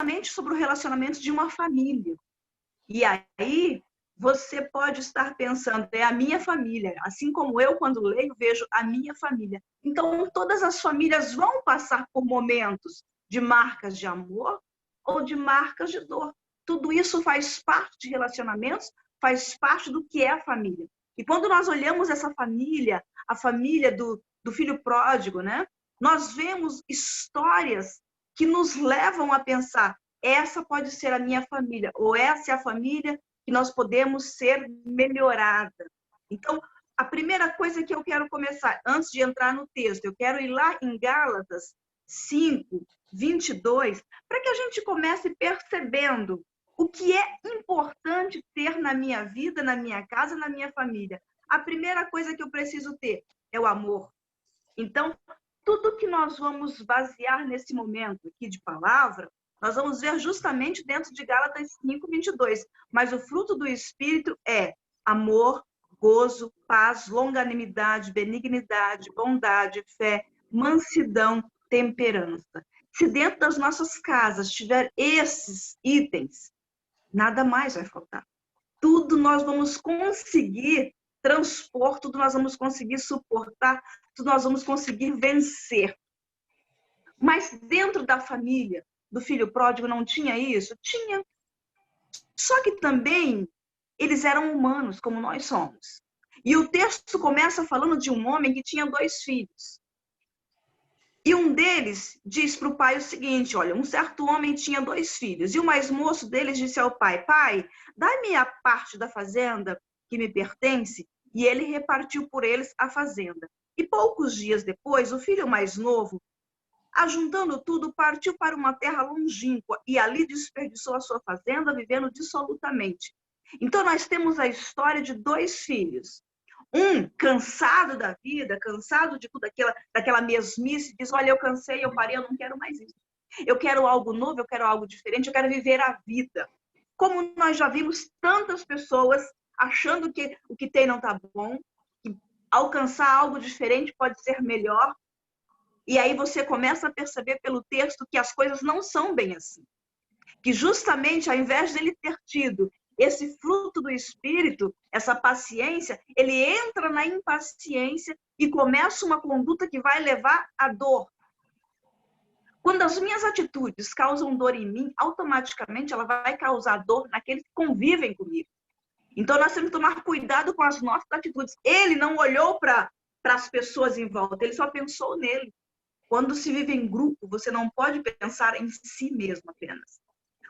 justamente sobre o relacionamento de uma família. E aí você pode estar pensando, é a minha família, assim como eu, quando leio, vejo a minha família. Então, todas as famílias vão passar por momentos de marcas de amor ou de marcas de dor. Tudo isso faz parte de relacionamentos, faz parte do que é a família. E quando nós olhamos essa família, a família do filho pródigo, né? Nós vemos histórias que nos levam a pensar, essa pode ser a minha família, ou essa é a família que nós podemos ser melhorada. Então, a primeira coisa que eu quero começar, antes de entrar no texto, eu quero ir lá em Gálatas 5, 22, para que a gente comece percebendo o que é importante ter na minha vida, na minha casa, na minha família. A primeira coisa que eu preciso ter é o amor. Então, tudo que nós vamos basear nesse momento aqui de palavra, nós vamos ver justamente dentro de Gálatas 5, 22. Mas o fruto do Espírito é amor, gozo, paz, longanimidade, benignidade, bondade, fé, mansidão, temperança. Se dentro das nossas casas tiver esses itens, nada mais vai faltar. Tudo nós vamos conseguir transpor, tudo nós vamos conseguir suportar, tudo nós vamos conseguir vencer. Mas dentro da família do filho pródigo não tinha isso? Tinha. Só que também eles eram humanos, como nós somos. E o texto começa falando de um homem que tinha 2 filhos. E um deles diz para o pai o seguinte, olha, um certo homem tinha 2 filhos, e o mais moço deles disse ao pai, pai, dá-me a parte da fazenda que me pertence, e ele repartiu por eles a fazenda. E poucos dias depois, o filho mais novo, ajuntando tudo, partiu para uma terra longínqua, e ali desperdiçou a sua fazenda, vivendo dissolutamente. Então, nós temos a história de 2 filhos. Um cansado da vida, cansado de tudo daquela mesmice, diz, olha, eu cansei, eu parei, eu não quero mais isso. Eu quero algo novo, eu quero algo diferente, eu quero viver a vida. Como nós já vimos tantas pessoas achando que o que tem não está bom, que alcançar algo diferente pode ser melhor, e aí você começa a perceber pelo texto que as coisas não são bem assim. Que justamente, ao invés dele ter tido esse fruto do Espírito, essa paciência, ele entra na impaciência e começa uma conduta que vai levar à dor. Quando as minhas atitudes causam dor em mim, automaticamente ela vai causar dor naqueles que convivem comigo. Então nós temos que tomar cuidado com as nossas atitudes. Ele não olhou para as pessoas em volta, ele só pensou nele. Quando se vive em grupo, você não pode pensar em si mesmo apenas.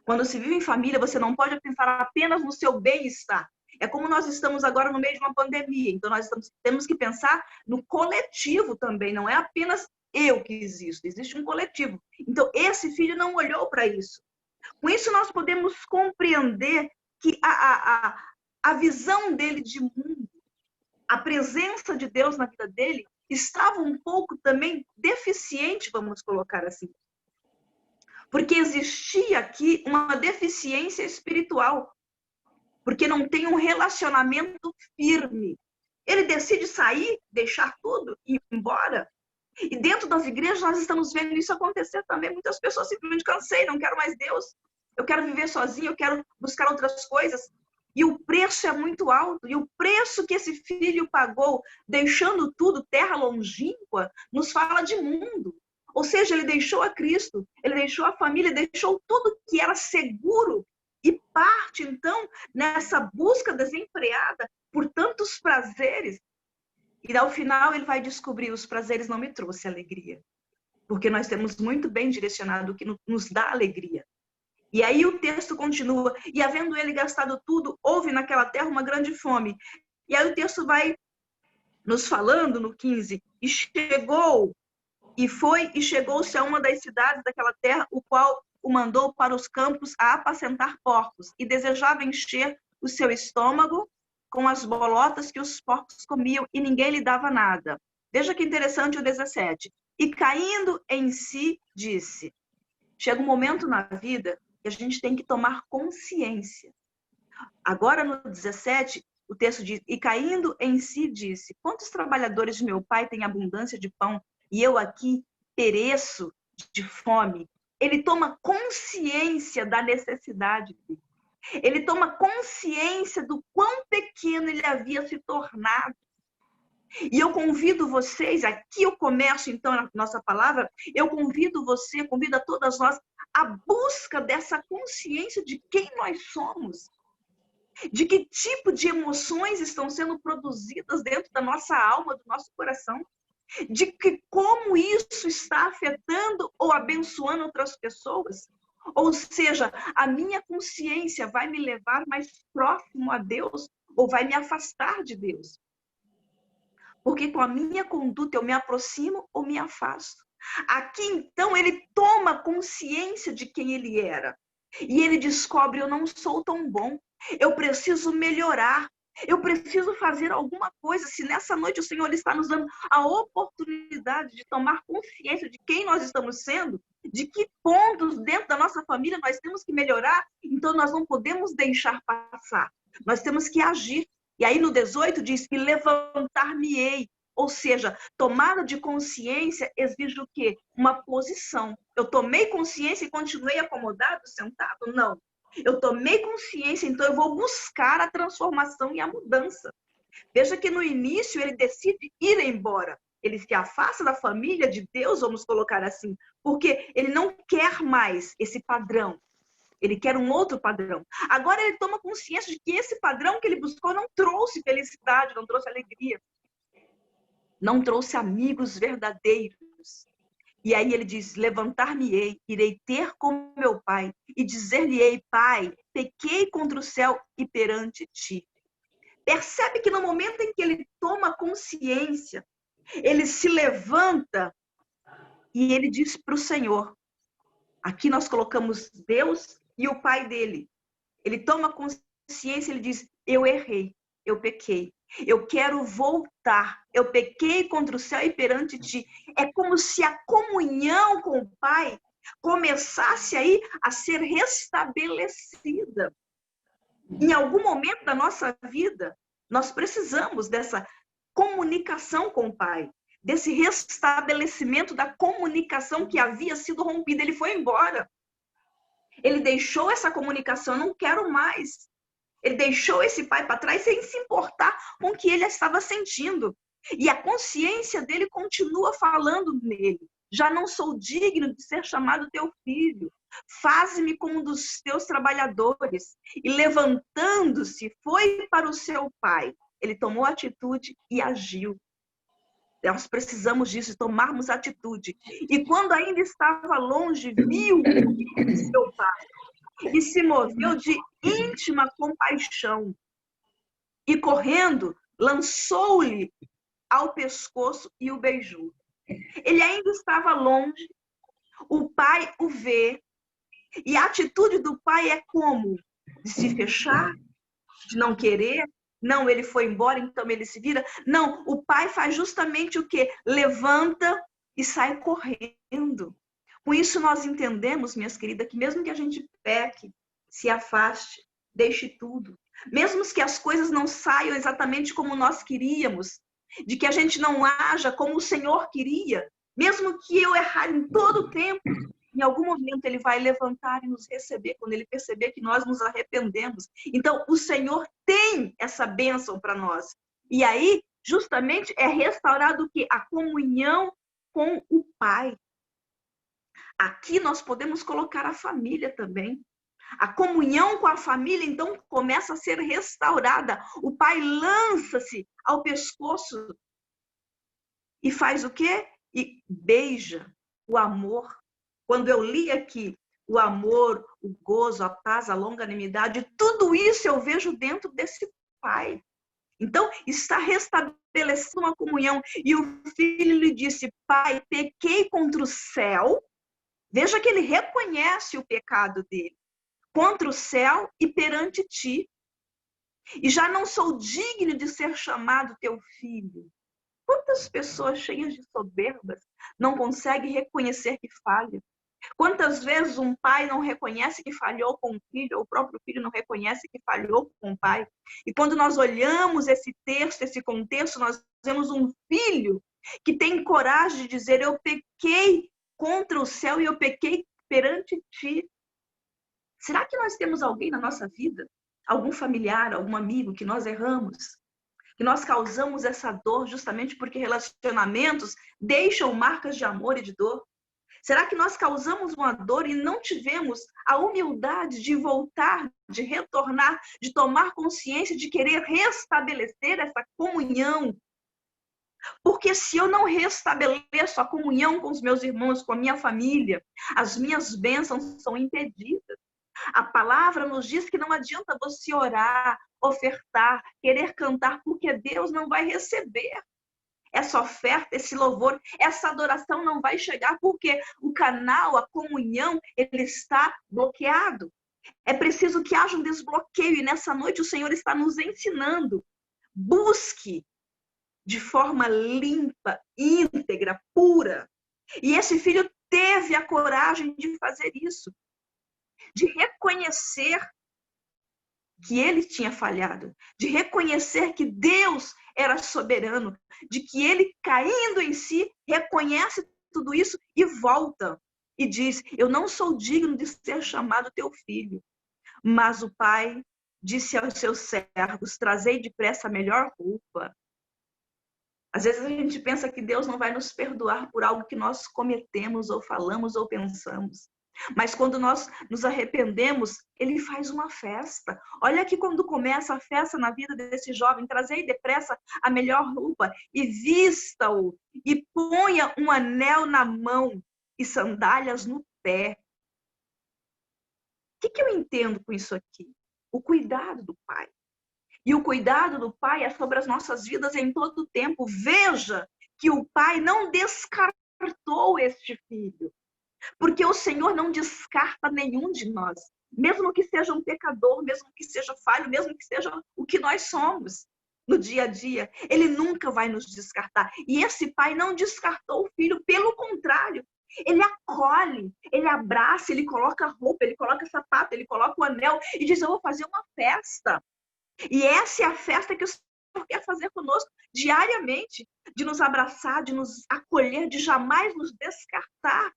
Quando se vive em família, você não pode pensar apenas no seu bem-estar. É como nós estamos agora no meio de uma pandemia, então nós temos que pensar no coletivo também, não é apenas eu que existo, existe um coletivo. Então, esse filho não olhou para isso. Com isso, nós podemos compreender que a visão dele de mundo, a presença de Deus na vida dele, estava um pouco também deficiente, vamos colocar assim. Porque existia aqui uma deficiência espiritual, porque não tem um relacionamento firme. Ele decide sair, deixar tudo e ir embora. E dentro das igrejas nós estamos vendo isso acontecer também. Muitas pessoas simplesmente cansei, não quero mais Deus. Eu quero viver sozinho, eu quero buscar outras coisas. E o preço é muito alto. E o preço que esse filho pagou, deixando tudo, terra longínqua, nos fala de mundo. Ou seja, ele deixou a Cristo, ele deixou a família, deixou tudo que era seguro e parte, então, nessa busca desenfreada por tantos prazeres. E ao final ele vai descobrir, os prazeres não me trouxeram alegria. Porque nós temos muito bem direcionado o que nos dá alegria. E aí o texto continua, e havendo ele gastado tudo, houve naquela terra uma grande fome. E aí o texto vai nos falando no 15, e chegou-se a uma das cidades daquela terra, o qual o mandou para os campos a apacentar porcos, e desejava encher o seu estômago com as bolotas que os porcos comiam, e ninguém lhe dava nada. Veja que interessante o 17. E caindo em si, disse, chega um momento na vida que a gente tem que tomar consciência. Agora no 17, o texto diz, e caindo em si, disse, quantos trabalhadores de meu pai têm abundância de pão, e eu aqui pereço de fome? ele toma consciência da necessidade dele. Ele toma consciência do quão pequeno ele havia se tornado. E eu convido vocês, aqui eu começo então a nossa palavra, eu convido você, convido a todas nós, a busca dessa consciência de quem nós somos. De que tipo de emoções estão sendo produzidas dentro da nossa alma, do nosso coração. De que como isso está afetando ou abençoando outras pessoas. Ou seja, a minha consciência vai me levar mais próximo a Deus ou vai me afastar de Deus. Porque com a minha conduta eu me aproximo ou me afasto. Aqui, então, ele toma consciência de quem ele era. E ele descobre, eu não sou tão bom. Eu preciso melhorar. Eu preciso fazer alguma coisa. Se nessa noite o Senhor está nos dando a oportunidade de tomar consciência de quem nós estamos sendo, de que pontos dentro da nossa família nós temos que melhorar, então nós não podemos deixar passar. Nós temos que agir. E aí no 18 diz que levantar-me-ei. Ou seja, tomada de consciência exige o quê? Uma posição. Eu tomei consciência e continuei acomodado, sentado? Não. Eu tomei consciência, então eu vou buscar a transformação e a mudança. Veja que no início ele decide ir embora. Ele se afasta da família de Deus, vamos colocar assim, porque ele não quer mais esse padrão. Ele quer um outro padrão. Agora ele toma consciência de que esse padrão que ele buscou não trouxe felicidade, não trouxe alegria. Não trouxe amigos verdadeiros. E aí ele diz, levantar-me-ei, irei ter com meu pai e dizer-lhe-ei, pai, pequei contra o céu e perante ti. Percebe que no momento em que ele toma consciência, ele se levanta e ele diz para o Senhor, aqui nós colocamos Deus e o pai dele. Ele toma consciência, ele diz, eu errei, eu pequei. Eu quero voltar. Eu pequei contra o céu e perante ti. É como se a comunhão com o Pai começasse aí a ser restabelecida. Em algum momento da nossa vida, nós precisamos dessa comunicação com o Pai, desse restabelecimento da comunicação que havia sido rompida. Ele foi embora. Ele deixou essa comunicação, eu não quero mais. Ele deixou esse pai para trás sem se importar com o que ele estava sentindo. E a consciência dele continua falando nele. Já não sou digno de ser chamado teu filho. Faze-me como um dos teus trabalhadores. E levantando-se, foi para o seu pai. Ele tomou atitude e agiu. Nós precisamos disso, tomarmos atitude. E quando ainda estava longe, viu o seu pai. E se moveu de íntima compaixão. E correndo, lançou-lhe ao pescoço e o beijou. Ele ainda estava longe, o pai o vê, e a atitude do pai é como? De se fechar, de não querer. Não, ele foi embora, então ele se vira. Não, o pai faz justamente o quê? Levanta e sai correndo. Com isso nós entendemos, minhas queridas, que mesmo que a gente peque, se afaste, deixe tudo, mesmo que as coisas não saiam exatamente como nós queríamos, de que a gente não haja como o Senhor queria, mesmo que eu errar em todo o tempo, em algum momento ele vai levantar e nos receber, quando ele perceber que nós nos arrependemos. Então, o Senhor tem essa bênção para nós. E aí, justamente, é restaurado o quê? A comunhão com o Pai. Aqui nós podemos colocar a família também. A comunhão com a família, então, começa a ser restaurada. O pai lança-se ao pescoço e faz o quê? E beija o amor. Quando eu li aqui o amor, o gozo, a paz, a longanimidade, tudo isso eu vejo dentro desse pai. Então, está restabelecendo uma comunhão. E o filho lhe disse, pai, pequei contra o céu. Veja que ele reconhece o pecado dele. Contra o céu e perante ti. E já não sou digno de ser chamado teu filho. Quantas pessoas cheias de soberbas não conseguem reconhecer que falham? Quantas vezes um pai não reconhece que falhou com o filho, ou o próprio filho não reconhece que falhou com o pai? E quando nós olhamos esse texto, esse contexto, nós vemos um filho que tem coragem de dizer, eu pequei contra o céu e eu pequei perante ti. Será que nós temos alguém na nossa vida, algum familiar, algum amigo que nós erramos, que nós causamos essa dor justamente porque relacionamentos deixam marcas de amor e de dor? Será que nós causamos uma dor e não tivemos a humildade de voltar, de retornar, de tomar consciência, de querer restabelecer essa comunhão? Porque se eu não restabeleço a comunhão com os meus irmãos, com a minha família, as minhas bênçãos são impedidas. A palavra nos diz que não adianta você orar, ofertar, querer cantar, porque Deus não vai receber. Essa oferta, esse louvor, essa adoração não vai chegar porque o canal, a comunhão, ele está bloqueado. É preciso que haja um desbloqueio e nessa noite o Senhor está nos ensinando. Busque de forma limpa, íntegra, pura. E esse filho teve a coragem de fazer isso, de reconhecer que ele tinha falhado, de reconhecer que Deus era soberano, de que ele, caindo em si, reconhece tudo isso e volta. E diz, eu não sou digno de ser chamado teu filho. Mas o pai disse aos seus servos, trazei depressa a melhor roupa. Às vezes a gente pensa que Deus não vai nos perdoar por algo que nós cometemos, ou falamos, ou pensamos. Mas quando nós nos arrependemos, ele faz uma festa. Olha aqui quando começa a festa na vida desse jovem. Trazei depressa a melhor roupa e vista-o e ponha um anel na mão e sandálias no pé. O que eu entendo com isso aqui? O cuidado do pai. E o cuidado do pai é sobre as nossas vidas em todo o tempo. Veja que o pai não descartou este filho. Porque o Senhor não descarta nenhum de nós, mesmo que seja um pecador, mesmo que seja falho, mesmo que seja o que nós somos no dia a dia. Ele nunca vai nos descartar. E esse pai não descartou o filho, pelo contrário. Ele acolhe, ele abraça, ele coloca roupa, ele coloca sapato, ele coloca o anel e diz, eu vou fazer uma festa. E essa é a festa que o Senhor quer fazer conosco diariamente, de nos abraçar, de nos acolher, de jamais nos descartar.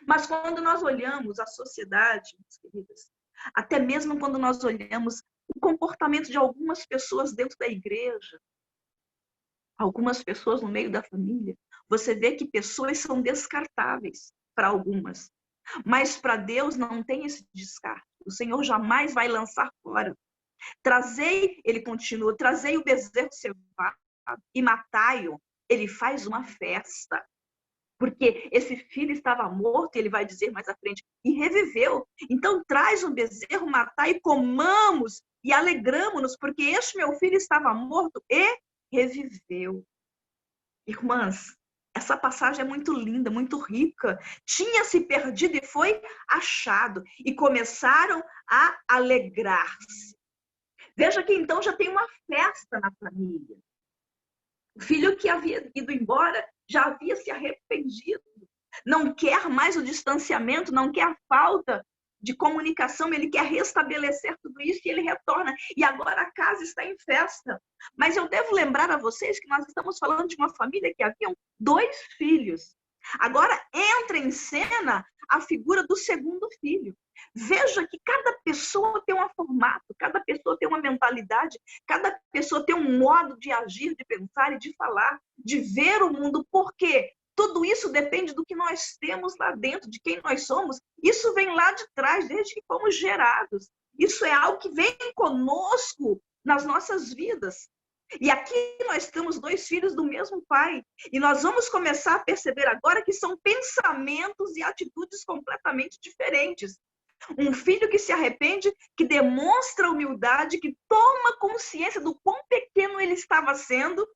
Mas quando nós olhamos a sociedade, minhas queridas, até mesmo quando nós olhamos o comportamento de algumas pessoas dentro da igreja, algumas pessoas no meio da família, você vê que pessoas são descartáveis para algumas. Mas para Deus não tem esse descarte. O Senhor jamais vai lançar fora. Trazei, ele continua, trazei o bezerro cevado e matai-o. Ele faz uma festa. Porque esse filho estava morto, e ele vai dizer mais à frente, e reviveu. Então traz um bezerro, matai e comamos e alegramo-nos, porque este meu filho estava morto e reviveu. Irmãs, essa passagem é muito linda, muito rica. Tinha se perdido e foi achado. E começaram a alegrar-se. Veja que então já tem uma festa na família. O filho que havia ido embora já havia se arrependido. Não quer mais o distanciamento, não quer a falta de comunicação, ele quer restabelecer tudo isso e ele retorna. E agora a casa está em festa. Mas eu devo lembrar a vocês que nós estamos falando de uma família que haviam 2 filhos. Agora entra em cena a figura do segundo filho. Veja que cada pessoa tem um formato, cada pessoa tem uma mentalidade, cada pessoa tem um modo de agir, de pensar e de falar, de ver o mundo. Por quê? Tudo isso depende do que nós temos lá dentro, de quem nós somos. Isso vem lá de trás, desde que fomos gerados. Isso é algo que vem conosco nas nossas vidas. E aqui nós temos 2 filhos do mesmo pai. E nós vamos começar a perceber agora que são pensamentos e atitudes completamente diferentes. Um filho que se arrepende, que demonstra humildade, que toma consciência do quão pequeno ele estava sendo,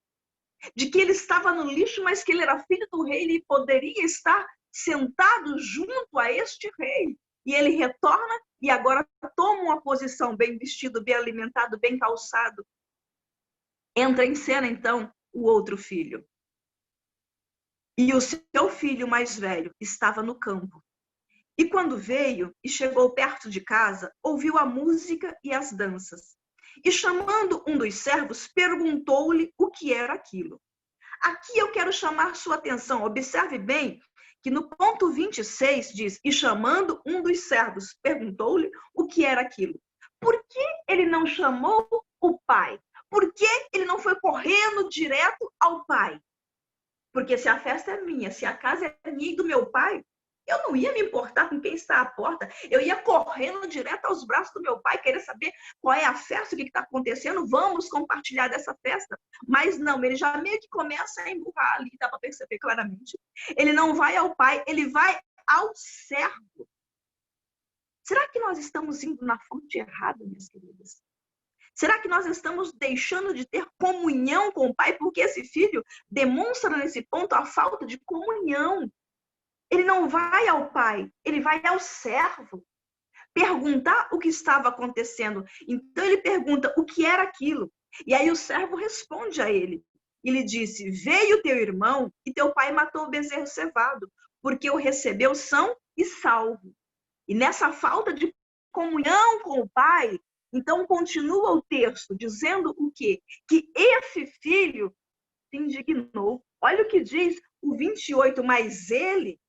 de que ele estava no lixo, mas que ele era filho do rei, ele poderia estar sentado junto a este rei. E ele retorna e agora toma uma posição, bem vestido, bem alimentado, bem calçado. Entra em cena, então, o outro filho. E o seu filho mais velho estava no campo. E quando veio e chegou perto de casa, ouviu a música e as danças. E chamando um dos servos, perguntou-lhe o que era aquilo. Aqui eu quero chamar sua atenção. Observe bem que no ponto 26 diz, e chamando um dos servos, perguntou-lhe o que era aquilo. Por que ele não chamou o pai? Por que ele não foi correndo direto ao pai? Porque se a festa é minha, se a casa é minha e do meu pai, eu não ia me importar com quem está à porta. Eu ia correndo direto aos braços do meu pai, querer saber qual é a festa, o que está acontecendo, vamos compartilhar dessa festa. Mas não, ele já meio que começa a emburrar ali, dá para perceber claramente. Ele não vai ao pai, ele vai ao servo. Será que nós estamos indo na fonte errada, minhas queridas? Será que nós estamos deixando de ter comunhão com o pai? Porque esse filho demonstra nesse ponto a falta de comunhão. Ele não vai ao pai, ele vai ao servo perguntar o que estava acontecendo. Então ele pergunta o que era aquilo. E aí o servo responde a ele. Ele disse, veio teu irmão e teu pai matou o bezerro cevado, porque o recebeu são e salvo. E nessa falta de comunhão com o pai, então continua o texto dizendo o quê? Que esse filho se indignou. Olha o que diz o 28, mas ele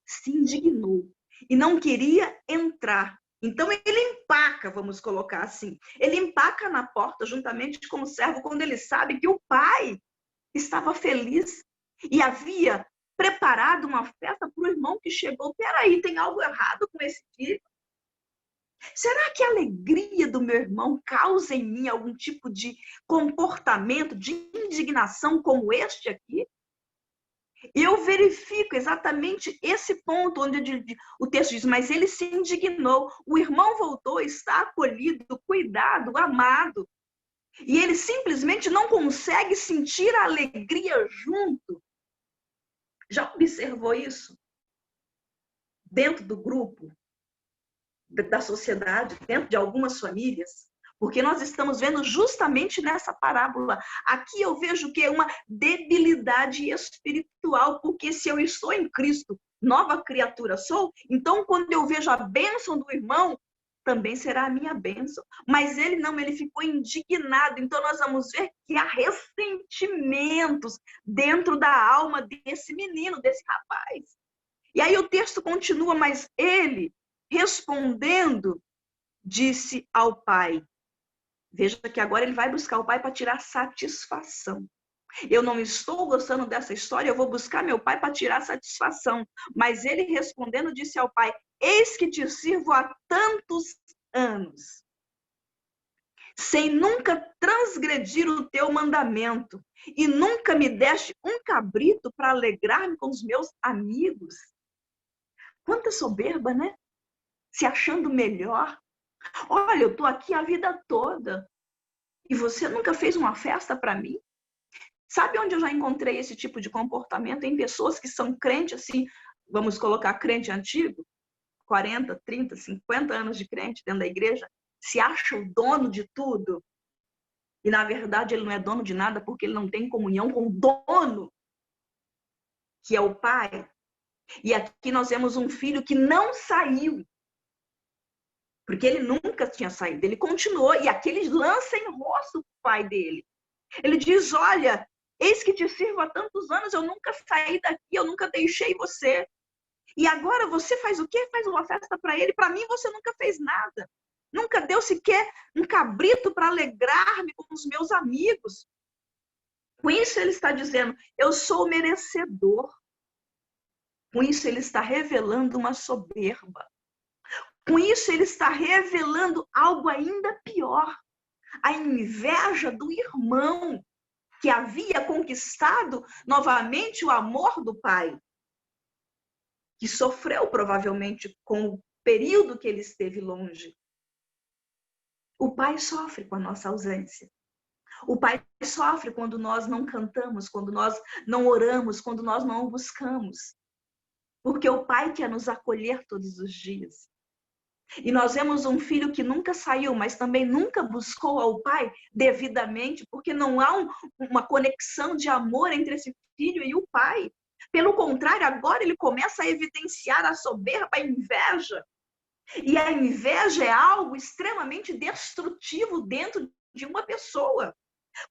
se indignou e não queria entrar. Então ele empaca, vamos colocar assim. Ele empaca na porta juntamente com o servo quando ele sabe que o pai estava feliz e havia preparado uma festa para o irmão que chegou. Peraí, tem algo errado com esse filho? Será que a alegria do meu irmão causa em mim algum tipo de comportamento, de indignação como este aqui? Eu verifico exatamente esse ponto onde o texto diz, mas ele se indignou. O irmão voltou, está acolhido, cuidado, amado. E ele simplesmente não consegue sentir a alegria junto. Já observou isso? Dentro do grupo, da sociedade, dentro de algumas famílias? Porque nós estamos vendo justamente nessa parábola. Aqui eu vejo que é uma debilidade espiritual, porque se eu estou em Cristo, nova criatura sou, então quando eu vejo a bênção do irmão, também será a minha bênção. Mas ele não, ele ficou indignado. Então nós vamos ver que há ressentimentos dentro da alma desse menino, desse rapaz. E aí o texto continua, mas ele, respondendo, disse ao pai. Veja que agora ele vai buscar o pai para tirar satisfação. Eu não estou gostando dessa história, eu vou buscar meu pai para tirar satisfação. Mas ele respondendo disse ao pai, eis que te sirvo há tantos anos, sem nunca transgredir o teu mandamento, e nunca me deste um cabrito para alegrar-me com os meus amigos. Quanta soberba, né? Se achando melhor. Olha, eu estou aqui a vida toda e você nunca fez uma festa para mim? Sabe onde eu já encontrei esse tipo de comportamento? Em pessoas que são crentes, assim, vamos colocar crente antigo, 40, 30, 50 anos de crente dentro da igreja, se acha o dono de tudo. E, na verdade, ele não é dono de nada porque ele não tem comunhão com o dono, que é o pai. E aqui nós vemos um filho que não saiu. Porque ele nunca tinha saído, ele continuou, e aquele lança em rosto o pai dele. Ele diz, olha, eis que te sirvo há tantos anos, eu nunca saí daqui, eu nunca deixei você. E agora você faz o quê? Faz uma festa para ele, para mim você nunca fez nada. Nunca deu sequer um cabrito para alegrar-me com os meus amigos. Com isso ele está dizendo, eu sou merecedor. Com isso ele está revelando uma soberba. Com isso, ele está revelando algo ainda pior. A inveja do irmão que havia conquistado novamente o amor do pai. Que sofreu provavelmente com o período que ele esteve longe. O pai sofre com a nossa ausência. O pai sofre quando nós não cantamos, quando nós não oramos, quando nós não o buscamos. Porque o pai quer nos acolher todos os dias. E nós vemos um filho que nunca saiu, mas também nunca buscou ao pai devidamente, porque não há uma conexão de amor entre esse filho e o pai. Pelo contrário, agora ele começa a evidenciar a soberba, a inveja. E a inveja é algo extremamente destrutivo dentro de uma pessoa.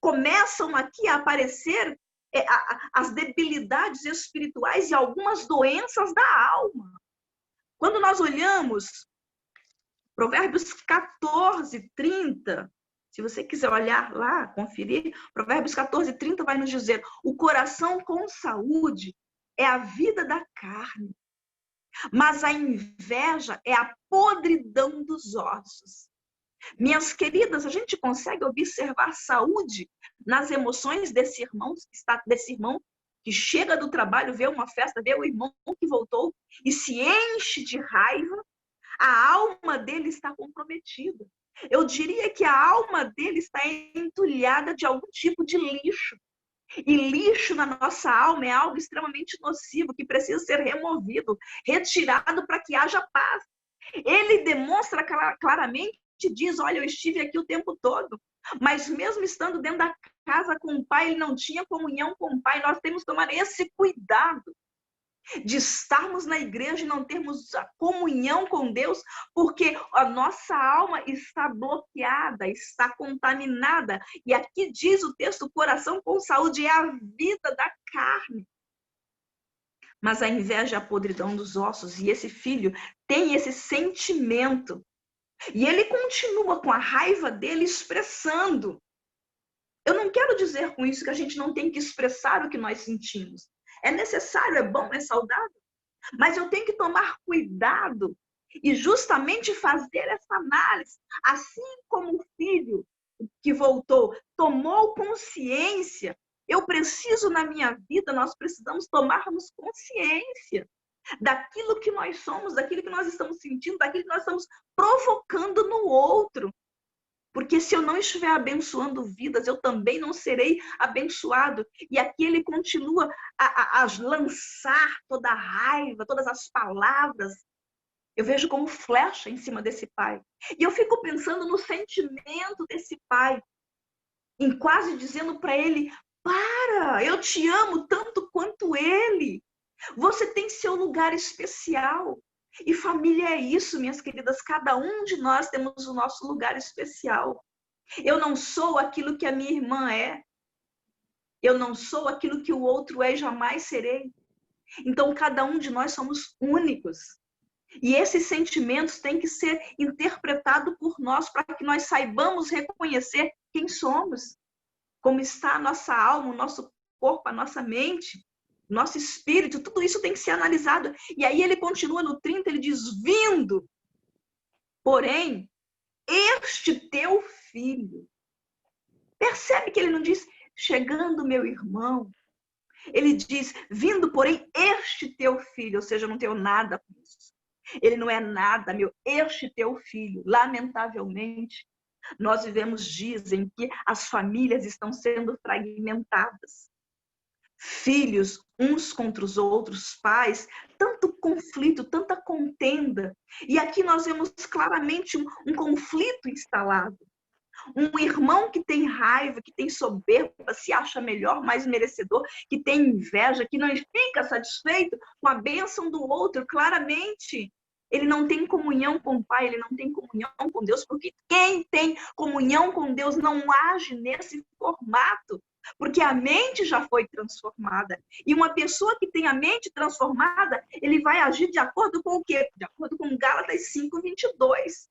Começam aqui a aparecer as debilidades espirituais e algumas doenças da alma. Quando nós olhamos Provérbios 14, 30, se você quiser olhar lá, conferir, Provérbios 14, 30 vai nos dizer: o coração com saúde é a vida da carne, mas a inveja é a podridão dos ossos. Minhas queridas, a gente consegue observar saúde nas emoções desse irmão que chega do trabalho, vê uma festa, vê o irmão que voltou e se enche de raiva. A alma dele está comprometida. Eu diria que a alma dele está entulhada de algum tipo de lixo. E lixo na nossa alma é algo extremamente nocivo, que precisa ser removido, retirado para que haja paz. Ele demonstra claramente, diz: olha, eu estive aqui o tempo todo, mas mesmo estando dentro da casa com o pai, ele não tinha comunhão com o pai. Nós temos que tomar esse cuidado de estarmos na igreja e não termos a comunhão com Deus, porque a nossa alma está bloqueada, está contaminada. E aqui diz o texto: o coração com saúde é a vida da carne, mas a inveja é a podridão dos ossos. E esse filho tem esse sentimento. E ele continua com a raiva dele expressando. Eu não quero dizer com isso que a gente não tem que expressar o que nós sentimos. É necessário, é bom, é saudável. Mas eu tenho que tomar cuidado e justamente fazer essa análise. Assim como o filho que voltou tomou consciência, eu preciso na minha vida, nós precisamos tomarmos consciência daquilo que nós somos, daquilo que nós estamos sentindo, daquilo que nós estamos provocando no outro. Porque se eu não estiver abençoando vidas, eu também não serei abençoado. E aqui ele continua a lançar toda a raiva, todas as palavras. Eu vejo como flecha em cima desse pai. E eu fico pensando no sentimento desse pai, em quase dizendo para ele: para, eu te amo tanto quanto ele. Você tem seu lugar especial. E família é isso, minhas queridas. Cada um de nós temos o nosso lugar especial. Eu não sou aquilo que a minha irmã é. Eu não sou aquilo que o outro é e jamais serei. Então, cada um de nós somos únicos. E esses sentimentos têm que ser interpretados por nós para que nós saibamos reconhecer quem somos, como está a nossa alma, o nosso corpo, a nossa mente, nosso espírito. Tudo isso tem que ser analisado. E aí ele continua no 30, ele diz: vindo, porém, este teu filho. Percebe que ele não diz: chegando meu irmão. Ele diz: vindo, porém, este teu filho. Ou seja, eu não tenho nada com isso. Ele não é nada, meu. Este teu filho. Lamentavelmente, nós vivemos dias em que as famílias estão sendo fragmentadas. Filhos uns contra os outros, pais, tanto conflito, tanta contenda. E aqui nós vemos claramente um conflito instalado. Um irmão que tem raiva, que tem soberba, se acha melhor, mais merecedor, que tem inveja, que não fica satisfeito com a bênção do outro. Claramente, ele não tem comunhão com o Pai, ele não tem comunhão com Deus, porque quem tem comunhão com Deus não age nesse formato, porque a mente já foi transformada. E uma pessoa que tem a mente transformada, ele vai agir de acordo com o quê? De acordo com Gálatas 5:22.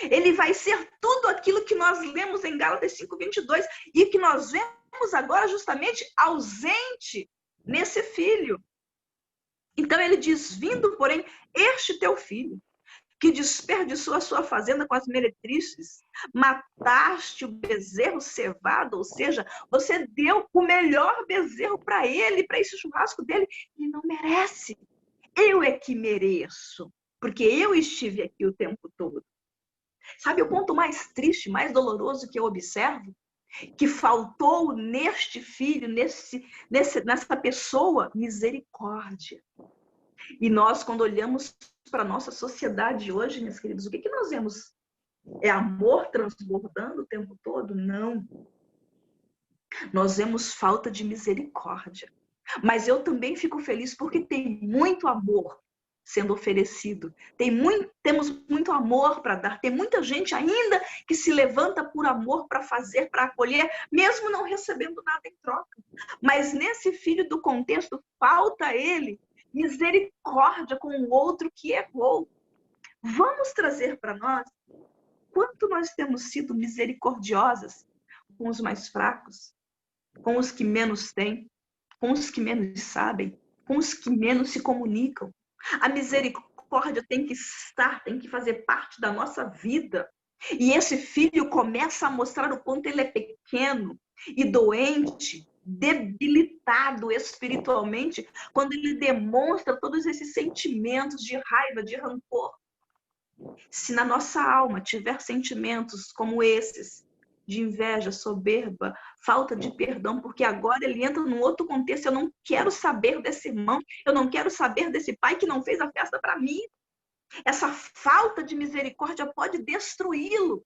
Ele vai ser tudo aquilo que nós lemos em Gálatas 5:22 e que nós vemos agora justamente ausente nesse filho. Então ele diz: vindo, porém, este teu filho, que desperdiçou a sua fazenda com as meretrizes, mataste o bezerro cevado, ou seja, você deu o melhor bezerro para ele, para esse churrasco dele, e não merece. Eu é que mereço, porque eu estive aqui o tempo todo. Sabe o ponto mais triste, mais doloroso que eu observo? Que faltou neste filho, nessa pessoa, misericórdia. E nós, quando olhamos para a nossa sociedade hoje, meus queridos, o que nós vemos? É amor transbordando o tempo todo? Não. Nós vemos falta de misericórdia. Mas eu também fico feliz porque tem muito amor sendo oferecido. Temos muito amor para dar. Tem muita gente ainda que se levanta por amor para fazer, para acolher, mesmo não recebendo nada em troca. Mas nesse filho do contexto, falta a ele misericórdia com o outro que errou. Vamos trazer para nós quanto nós temos sido misericordiosas com os mais fracos, com os que menos têm, com os que menos sabem, com os que menos se comunicam. A misericórdia tem que estar, tem que fazer parte da nossa vida. E esse filho começa a mostrar o quanto ele é pequeno e doente, debilitado espiritualmente, quando ele demonstra todos esses sentimentos de raiva, de rancor. Se na nossa alma tiver sentimentos como esses, de inveja, soberba, falta de perdão, porque agora ele entra num outro contexto, eu não quero saber desse irmão, eu não quero saber desse pai que não fez a festa para mim. Essa falta de misericórdia pode destruí-lo.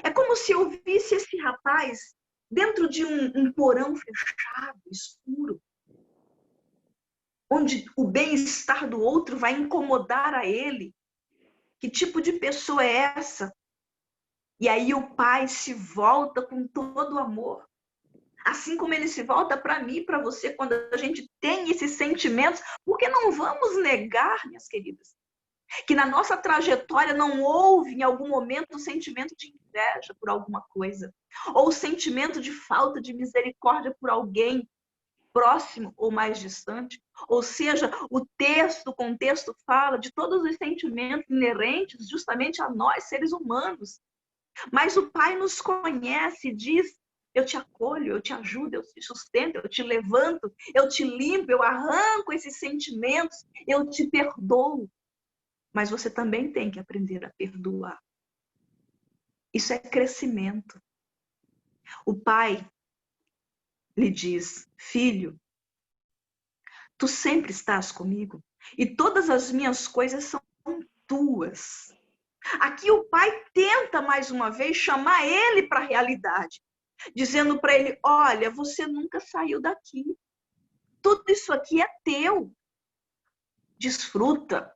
É como se eu visse esse rapaz dentro de um porão fechado, escuro, onde o bem-estar do outro vai incomodar a ele. Que tipo de pessoa é essa? E aí o pai se volta com todo o amor. Assim como ele se volta para mim e para você quando a gente tem esses sentimentos, porque não vamos negar, minhas queridas, que na nossa trajetória não houve em algum momento o sentimento de inveja por alguma coisa, ou o sentimento de falta de misericórdia por alguém próximo ou mais distante. Ou seja, o contexto fala de todos os sentimentos inerentes justamente a nós, seres humanos. Mas o Pai nos conhece e diz: eu te acolho, eu te ajudo, eu te sustento, eu te levanto, eu te limpo, eu arranco esses sentimentos, eu te perdoo. Mas você também tem que aprender a perdoar. Isso é crescimento. O Pai lhe diz: filho, tu sempre estás comigo e todas as minhas coisas são tuas. Aqui o pai tenta mais uma vez chamar ele para a realidade, dizendo para ele: olha, você nunca saiu daqui. Tudo isso aqui é teu. Desfruta,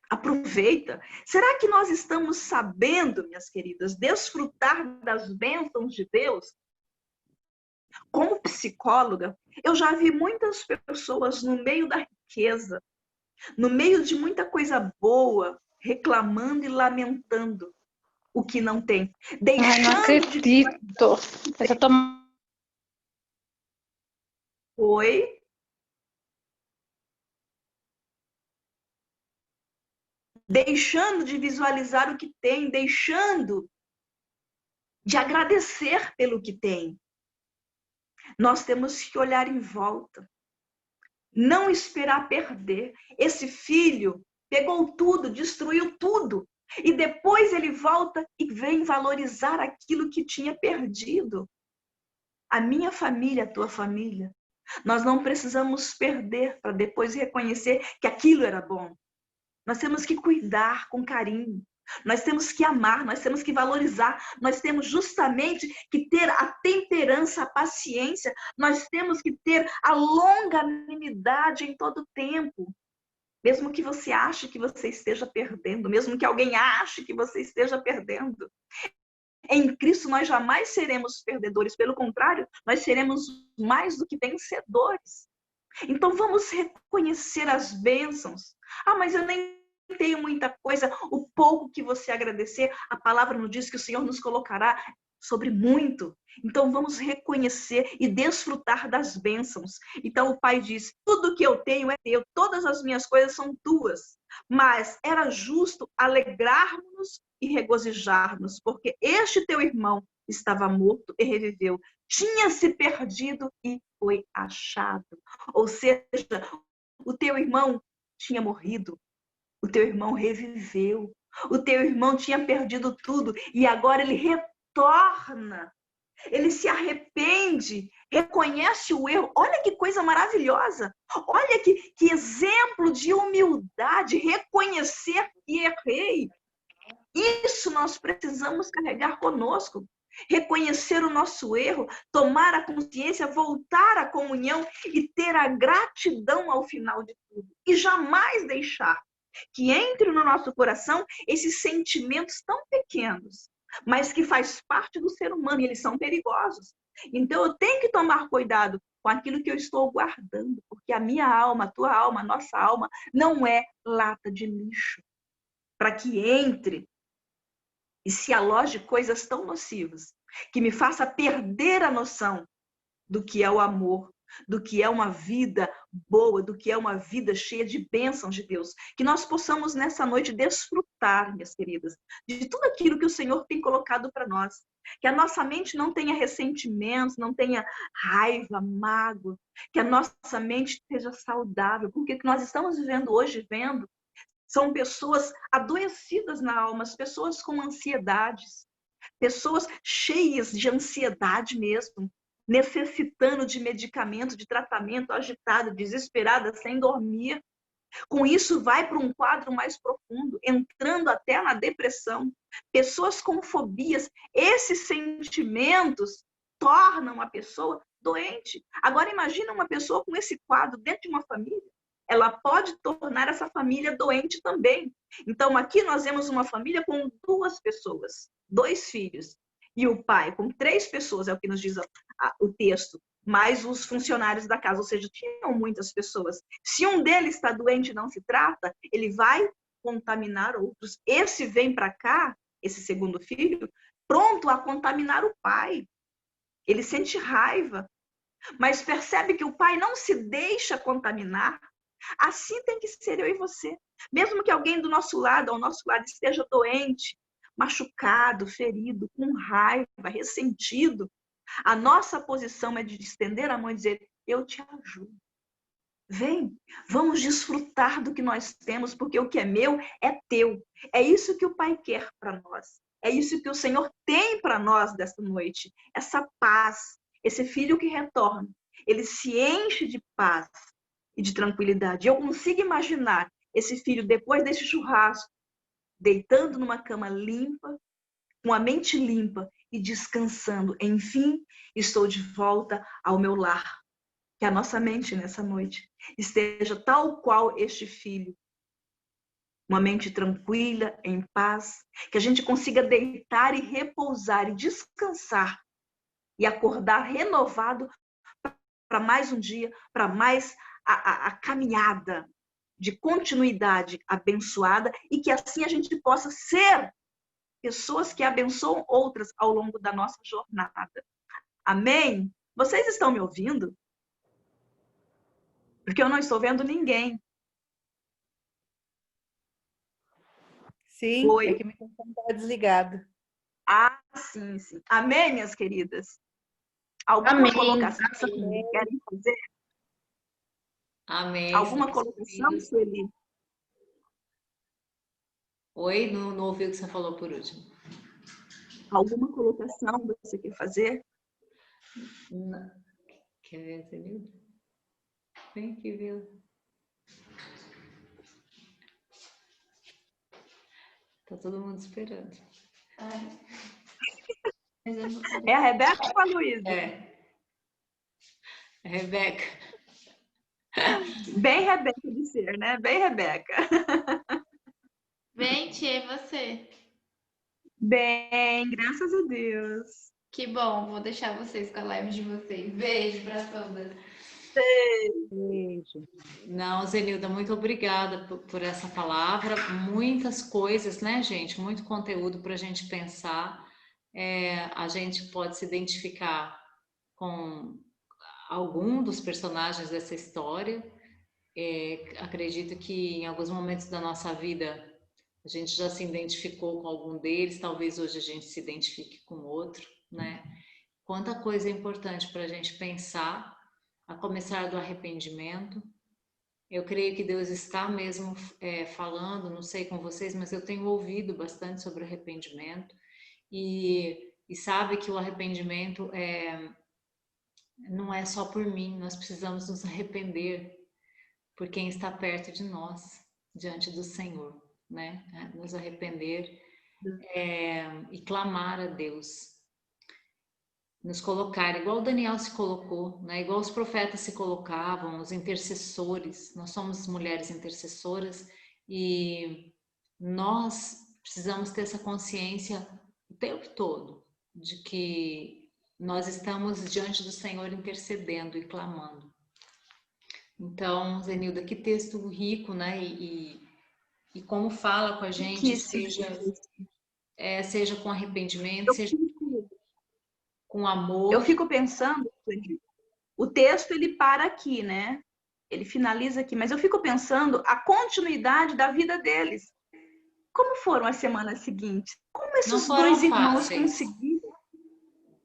aproveita. Será que nós estamos sabendo, minhas queridas, desfrutar das bênçãos de Deus? Como psicóloga, eu já vi muitas pessoas no meio da riqueza, no meio de muita coisa boa, reclamando e lamentando o que não tem. Ai, não acredito. Eu tô... Oi? Deixando de visualizar o que tem, deixando de agradecer pelo que tem. Nós temos que olhar em volta. Não esperar perder. Esse filho pegou tudo, destruiu tudo. E depois ele volta e vem valorizar aquilo que tinha perdido. A minha família, a tua família. Nós não precisamos perder para depois reconhecer que aquilo era bom. Nós temos que cuidar com carinho. Nós temos que amar, nós temos que valorizar, nós temos justamente que ter a temperança, a paciência, nós temos que ter a longanimidade em todo tempo. Mesmo que você ache que você esteja perdendo, mesmo que alguém ache que você esteja perdendo. Em Cristo nós jamais seremos perdedores, pelo contrário, nós seremos mais do que vencedores. Então vamos reconhecer as bênçãos. Ah, mas eu nem tenho muita coisa. O pouco que você agradecer, a palavra nos diz que o Senhor nos colocará sobre muito. Então vamos reconhecer e desfrutar das bênçãos. Então o pai diz: tudo que eu tenho é teu, todas as minhas coisas são tuas. Mas era justo alegrarmos e regozijarmos, porque este teu irmão estava morto e reviveu, tinha se perdido e foi achado. Ou seja, o teu irmão tinha morrido, o teu irmão reviveu, o teu irmão tinha perdido tudo e agora ele retorna. Ele se arrepende, reconhece o erro. Olha que coisa maravilhosa. Olha que exemplo de humildade, reconhecer que errei. Isso nós precisamos carregar conosco. Reconhecer o nosso erro, tomar a consciência, voltar à comunhão e ter a gratidão ao final de tudo. E jamais deixar Que entre no nosso coração esses sentimentos tão pequenos, mas que faz parte do ser humano, e eles são perigosos. Então eu tenho que tomar cuidado com aquilo que eu estou guardando, porque a minha alma, a tua alma, a nossa alma não é lata de lixo para que entre e se aloje coisas tão nocivas que me faça perder a noção do que é o amor, do que é uma vida boa, do que é uma vida cheia de bênçãos de Deus. Que nós possamos nessa noite desfrutar, minhas queridas, de tudo aquilo que o Senhor tem colocado para nós. Que a nossa mente não tenha ressentimentos, não tenha raiva, mágoa, que a nossa mente seja saudável, porque o que nós estamos vivendo hoje, são pessoas adoecidas na alma, as pessoas com ansiedades, pessoas cheias de ansiedade mesmo, necessitando de medicamento, de tratamento, agitada, desesperada, sem dormir. Com isso, vai para um quadro mais profundo, entrando até na depressão. Pessoas com fobias, esses sentimentos tornam a pessoa doente. Agora, imagina uma pessoa com esse quadro dentro de uma família. Ela pode tornar essa família doente também. Então, aqui nós vemos uma família com 2 pessoas, 2 filhos. E o pai com 3 pessoas, é o que nos diz o texto, mais os funcionários da casa, ou seja, tinham muitas pessoas. Se um deles está doente e não se trata, ele vai contaminar outros. Esse vem para cá, esse segundo filho, pronto a contaminar o pai. Ele sente raiva, mas percebe que o pai não se deixa contaminar. Assim tem que ser eu e você. Mesmo que alguém do nosso lado, ao nosso lado, esteja doente, machucado, ferido, com raiva, ressentido, a nossa posição é de estender a mão e dizer, eu te ajudo. Vem, vamos desfrutar do que nós temos, porque o que é meu é teu. É isso que o Pai quer para nós. É isso que o Senhor tem para nós desta noite. Essa paz, esse filho que retorna, ele se enche de paz e de tranquilidade. Eu consigo imaginar esse filho, depois desse churrasco, deitando numa cama limpa, com a mente limpa e descansando. Enfim, estou de volta ao meu lar. Que a nossa mente nessa noite esteja tal qual este filho. Uma mente tranquila, em paz. Que a gente consiga deitar e repousar e descansar. E acordar renovado para mais um dia, para mais a caminhada de continuidade abençoada. E que assim a gente possa ser pessoas que abençoam outras ao longo da nossa jornada. Amém? Vocês estão me ouvindo? Porque eu não estou vendo ninguém. Sim, Oi? é que meu microfone estava desligado. Ah, sim, sim. Amém, minhas queridas? Alguma Amém. colocação que querem fazer? Amém. Alguma colocação, Sueli? Oi, não ouvi o que você falou por último. Alguma colocação você quer fazer? Não. Quer ver, Zenilda? Vem aqui, viu? Tá todo mundo esperando. É a Rebeca ou a Luísa? É. Rebeca. Bem Rebeca de ser, né? Bem Rebeca. Bem, Tia, e você? Bem, graças a Deus. Que bom, vou deixar vocês com a live de vocês. Beijo pra todas. Beijo. Não, Zenilda, muito obrigada por essa palavra. Muitas coisas, né, gente? Muito conteúdo para a gente pensar. A gente pode se identificar com algum dos personagens dessa história. Acredito que em alguns momentos da nossa vida a gente já se identificou com algum deles, talvez hoje a gente se identifique com outro, né? Quanta coisa é importante para a gente pensar, a começar do arrependimento. Eu creio que Deus está mesmo falando, não sei com vocês, mas eu tenho ouvido bastante sobre arrependimento e sabe que o arrependimento não é só por mim, nós precisamos nos arrepender por quem está perto de nós, diante do Senhor, né? Nos arrepender e clamar a Deus. Nos colocar, igual o Daniel se colocou, né? Igual os profetas se colocavam, os intercessores. Nós somos mulheres intercessoras E nós precisamos ter essa consciência o tempo todo de que nós estamos diante do Senhor intercedendo e clamando. Então, Zenilda, que texto rico, né? E como fala com a gente, seja com arrependimento, seja com amor. Eu fico pensando, o texto ele para aqui, né? Ele finaliza aqui, mas eu fico pensando a continuidade da vida deles. Como foram as semanas seguintes? Como esses dois irmãos conseguiram?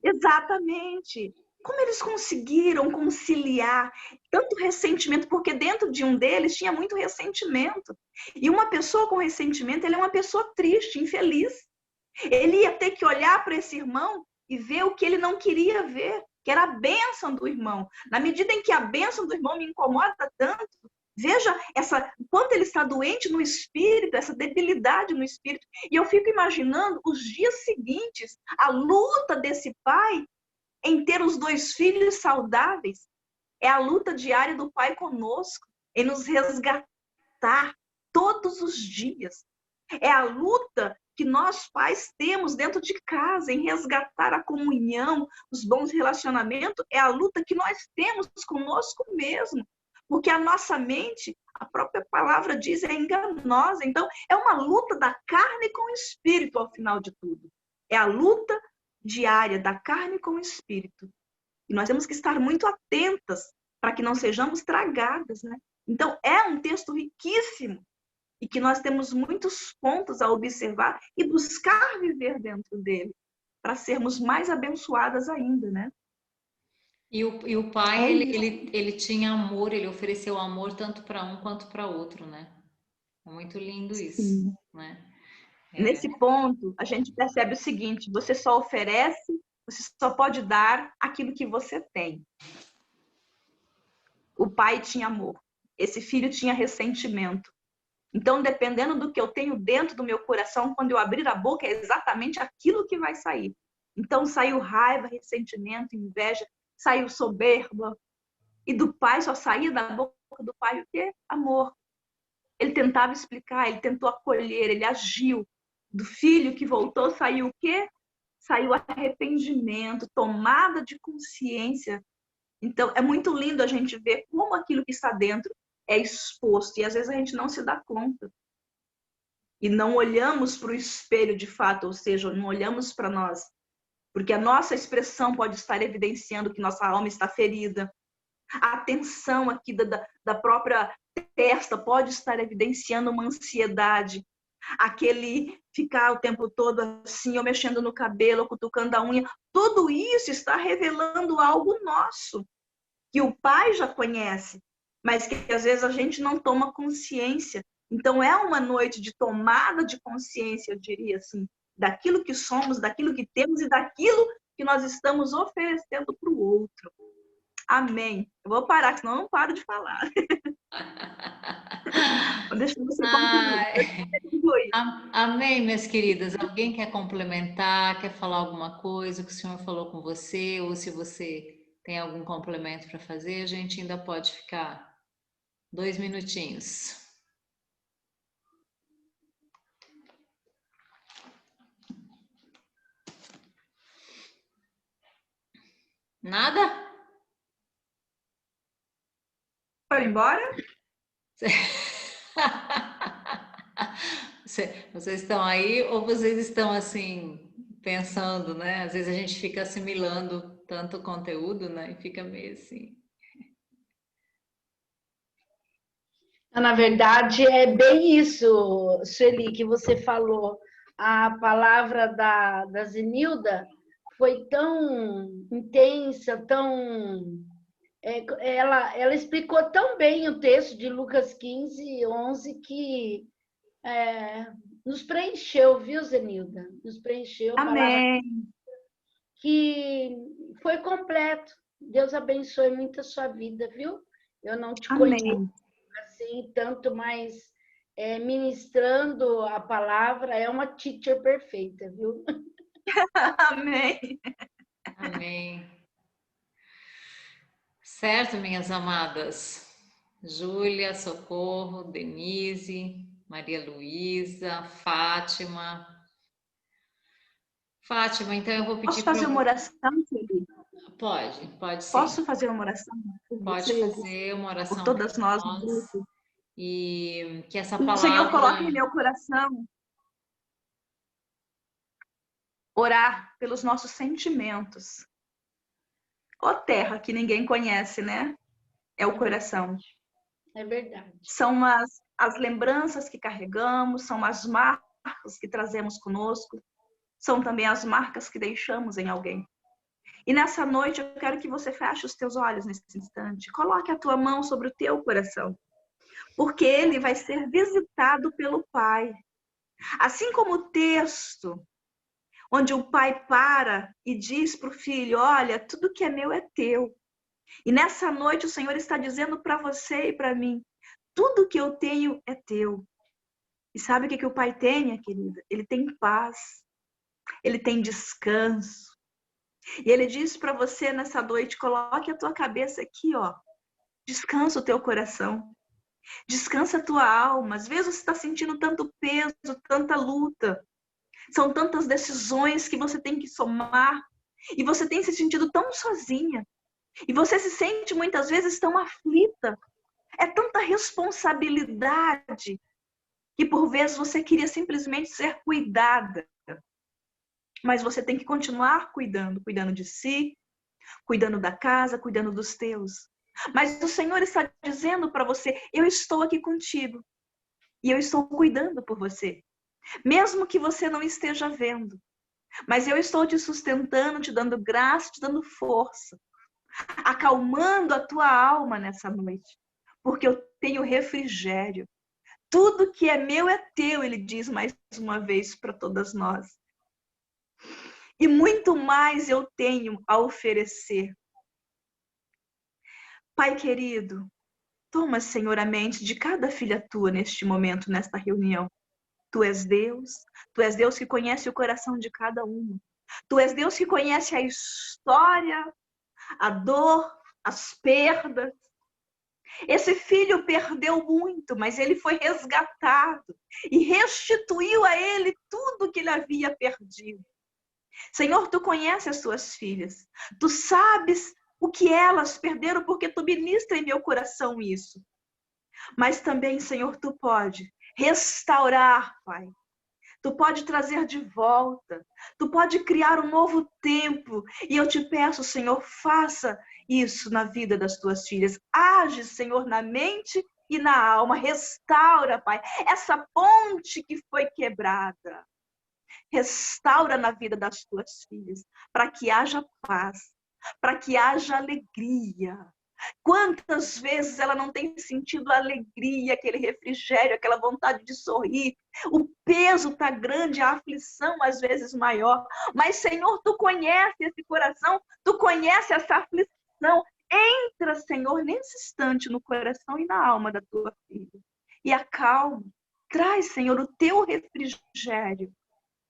Exatamente. Como eles conseguiram conciliar tanto ressentimento? Porque dentro de um deles tinha muito ressentimento. E uma pessoa com ressentimento, ele é uma pessoa triste, infeliz. Ele ia ter que olhar para esse irmão e ver o que ele não queria ver, que era a bênção do irmão. Na medida em que a bênção do irmão me incomoda tanto, veja quanto ele está doente no espírito, essa debilidade no espírito. E eu fico imaginando os dias seguintes, a luta desse pai em ter os 2 filhos saudáveis. É a luta diária do pai conosco, em nos resgatar todos os dias. É a luta que nós pais temos dentro de casa, em resgatar a comunhão, os bons relacionamentos. É a luta que nós temos conosco mesmo. Porque a nossa mente, a própria palavra diz, é enganosa. Então, é uma luta da carne com o espírito, ao final de tudo. É a luta diária da carne com o espírito. E nós temos que estar muito atentas para que não sejamos tragadas, né? Então, é um texto riquíssimo e que nós temos muitos pontos a observar e buscar viver dentro dele, para sermos mais abençoadas ainda, né? E o pai, ele tinha amor, ele ofereceu amor tanto para um quanto para outro, né? É muito lindo isso, Sim. né? Nesse ponto, a gente percebe o seguinte: você só oferece, você só pode dar aquilo que você tem. O pai tinha amor, esse filho tinha ressentimento. Então, dependendo do que eu tenho dentro do meu coração, quando eu abrir a boca, é exatamente aquilo que vai sair. Então, saiu raiva, ressentimento, inveja, saiu soberba. E do pai só saía da boca do pai o quê? Amor. Ele tentava explicar, ele tentou acolher, ele agiu. Do filho que voltou, saiu o quê? Saiu arrependimento, tomada de consciência. Então, é muito lindo a gente ver como aquilo que está dentro é exposto. E às vezes a gente não se dá conta. E não olhamos para o espelho de fato, ou seja, não olhamos para nós. Porque a nossa expressão pode estar evidenciando que nossa alma está ferida. A tensão aqui da própria testa pode estar evidenciando uma ansiedade. Aquele ficar o tempo todo assim, ou mexendo no cabelo, ou cutucando a unha. Tudo isso está revelando algo nosso, que o pai já conhece, mas que às vezes a gente não toma consciência. Então é uma noite de tomada de consciência, eu diria assim, daquilo que somos, daquilo que temos e daquilo que nós estamos oferecendo para o outro. Amém. Eu vou parar, senão eu não paro de falar. Deixa você concluir. Amém, minhas queridas. Alguém quer complementar, quer falar alguma coisa que o Senhor falou com você, ou se você tem algum complemento para fazer, a gente ainda pode ficar 2 minutinhos. Nada? Foi embora? Vocês estão aí ou vocês estão assim pensando, né? Às vezes a gente fica assimilando tanto conteúdo, né? E fica meio assim. Na verdade, é bem isso, Sueli, que você falou. A palavra da Zenilda foi tão intensa, ela explicou tão bem o texto de Lucas 15, 11, que nos preencheu, viu, Zenilda? Nos preencheu. Amém. Que foi completo. Deus abençoe muito a sua vida, viu? Eu não te Amém. conheço assim tanto, mas ministrando a palavra é uma teacher perfeita, viu? Amém. Amém. Certo, minhas amadas. Júlia, Socorro, Denise, Maria Luísa, Fátima. Fátima, então eu vou Posso pedir para... fazer uma oração, querida? Pode sim. Posso fazer uma oração por Pode vocês, fazer uma oração por por todas nós no nós grupo? e que essa O Senhor coloca em palavra... meu coração orar pelos nossos sentimentos. Ó terra que ninguém conhece, né? É o coração. É verdade. São as lembranças que carregamos, são as marcas que trazemos conosco, são também as marcas que deixamos em alguém. E nessa noite eu quero que você feche os teus olhos nesse instante, coloque a tua mão sobre o teu coração, porque ele vai ser visitado pelo Pai. Assim como o texto onde o pai para e diz para o filho, olha, tudo que é meu é teu. E nessa noite o Senhor está dizendo para você e para mim, tudo que eu tenho é teu. E sabe o que o pai tem, minha querida? Ele tem paz, ele tem descanso. E ele diz para você nessa noite, coloque a tua cabeça aqui, ó. Descansa o teu coração. Descansa a tua alma. Às vezes você está sentindo tanto peso, tanta luta. São tantas decisões que você tem que somar. E você tem se sentido tão sozinha. E você se sente muitas vezes tão aflita. É tanta responsabilidade que por vezes você queria simplesmente ser cuidada. Mas você tem que continuar cuidando de si, cuidando da casa, cuidando dos teus. Mas o Senhor está dizendo para você, eu estou aqui contigo. E eu estou cuidando por você. Mesmo que você não esteja vendo. Mas eu estou te sustentando, te dando graça, te dando força. Acalmando a tua alma nessa noite. Porque eu tenho refrigério. Tudo que é meu é teu, ele diz mais uma vez para todas nós. E muito mais eu tenho a oferecer. Pai querido, toma, Senhor, a mente de cada filha tua neste momento, nesta reunião. Tu és Deus que conhece o coração de cada uma. Tu és Deus que conhece a história, a dor, as perdas. Esse filho perdeu muito, mas ele foi resgatado e restituiu a ele tudo que ele havia perdido. Senhor, tu conheces as tuas filhas. Tu sabes o que elas perderam, porque tu ministra em meu coração isso. Mas também, Senhor, tu pode restaurar, Pai. Tu pode trazer de volta. Tu pode criar um novo tempo. E eu te peço, Senhor, faça isso na vida das tuas filhas. Age, Senhor, na mente e na alma. Restaura, Pai, essa ponte que foi quebrada. Restaura na vida das tuas filhas, para que haja paz, para que haja alegria. Quantas vezes ela não tem sentido a alegria, aquele refrigério, aquela vontade de sorrir. O peso está grande, a aflição às vezes maior. Mas, Senhor, tu conhece esse coração, tu conhece essa aflição. Entra, Senhor, nesse instante no coração e na alma da tua filha. E acalma. Traz, Senhor, o teu refrigério.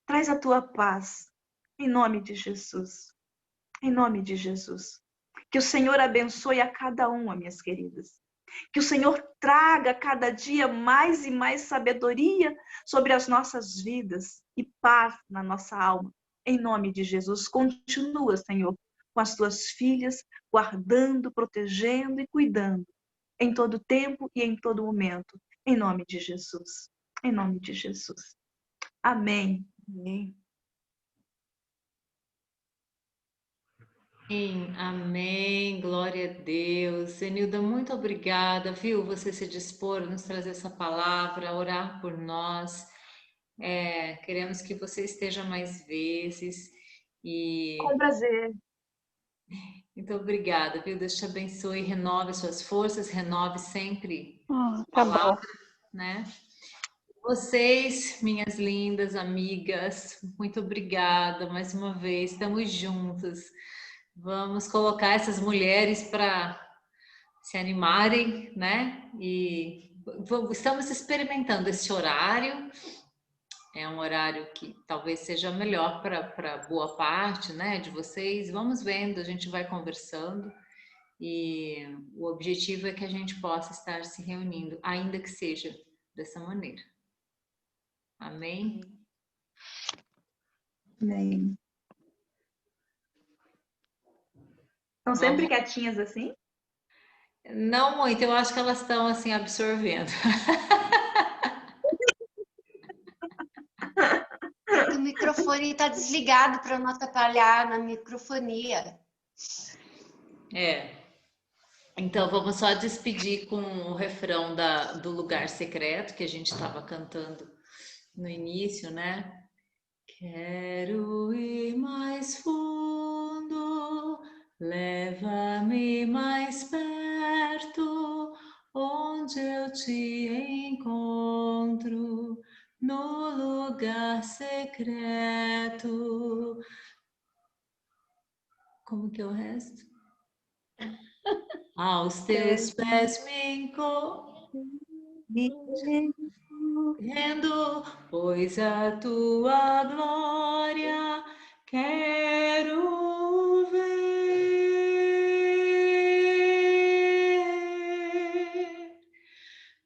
Traz a tua paz, em nome de Jesus. Em nome de Jesus. Que o Senhor abençoe a cada uma, minhas queridas. Que o Senhor traga cada dia mais e mais sabedoria sobre as nossas vidas e paz na nossa alma. Em nome de Jesus. Continua, Senhor, com as tuas filhas, guardando, protegendo e cuidando. Em todo tempo e em todo momento. Em nome de Jesus. Em nome de Jesus. Amém. Amém. Amém, glória a Deus. Zenilda, muito obrigada, viu? Você se dispor a nos trazer essa palavra, a orar por nós. Queremos que você esteja mais vezes. Com prazer. Muito obrigada, viu? Deus te abençoe, renove suas forças, renove sempre a Tá bom. palavra, né? Vocês, minhas lindas amigas, muito obrigada mais uma vez, estamos juntas. Vamos colocar essas mulheres para se animarem, né? E estamos experimentando esse horário. É um horário que talvez seja melhor para boa parte, né, de vocês. Vamos vendo, a gente vai conversando. E o objetivo é que a gente possa estar se reunindo, ainda que seja dessa maneira, Amém? Amém. Estão sempre quietinhas assim? Não muito, eu acho que elas estão assim absorvendo. É que o microfone está desligado para não atrapalhar na microfonia. É. Então vamos só despedir com o refrão do Lugar Secreto que a gente estava cantando no início, né? Quero ir mais fundo, leva-me mais perto, onde eu te encontro, no lugar secreto. Como que é o resto? Aos teus pés me rendo, pois a tua glória quero ver.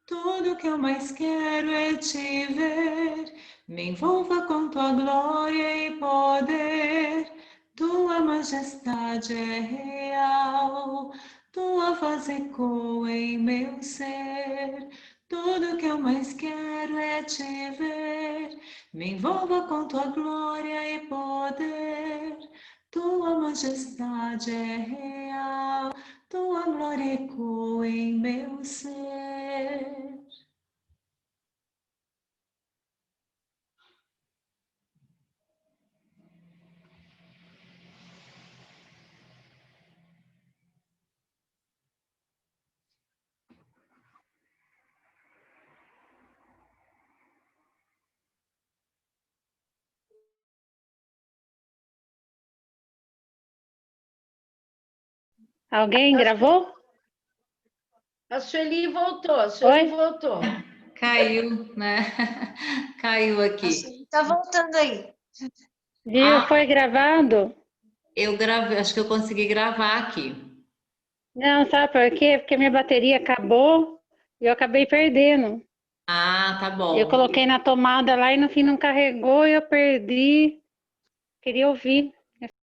Tudo que eu mais quero é te ver, me envolva com tua glória e poder. Tua majestade é real, tua voz ecoa em meu ser. Tudo que eu mais quero é te ver, me envolva com tua glória e poder. Tua majestade é real, tua glória ecoa em meu ser. Alguém gravou? A Sueli voltou, a Sueli voltou. Caiu, né? Caiu aqui. Está voltando aí. Viu? Foi gravado? Eu gravei, acho que eu consegui gravar aqui. Não, sabe por quê? Porque minha bateria acabou e eu acabei perdendo. Ah, tá Eu bom. coloquei na tomada lá e no fim não carregou e eu perdi. Queria ouvir.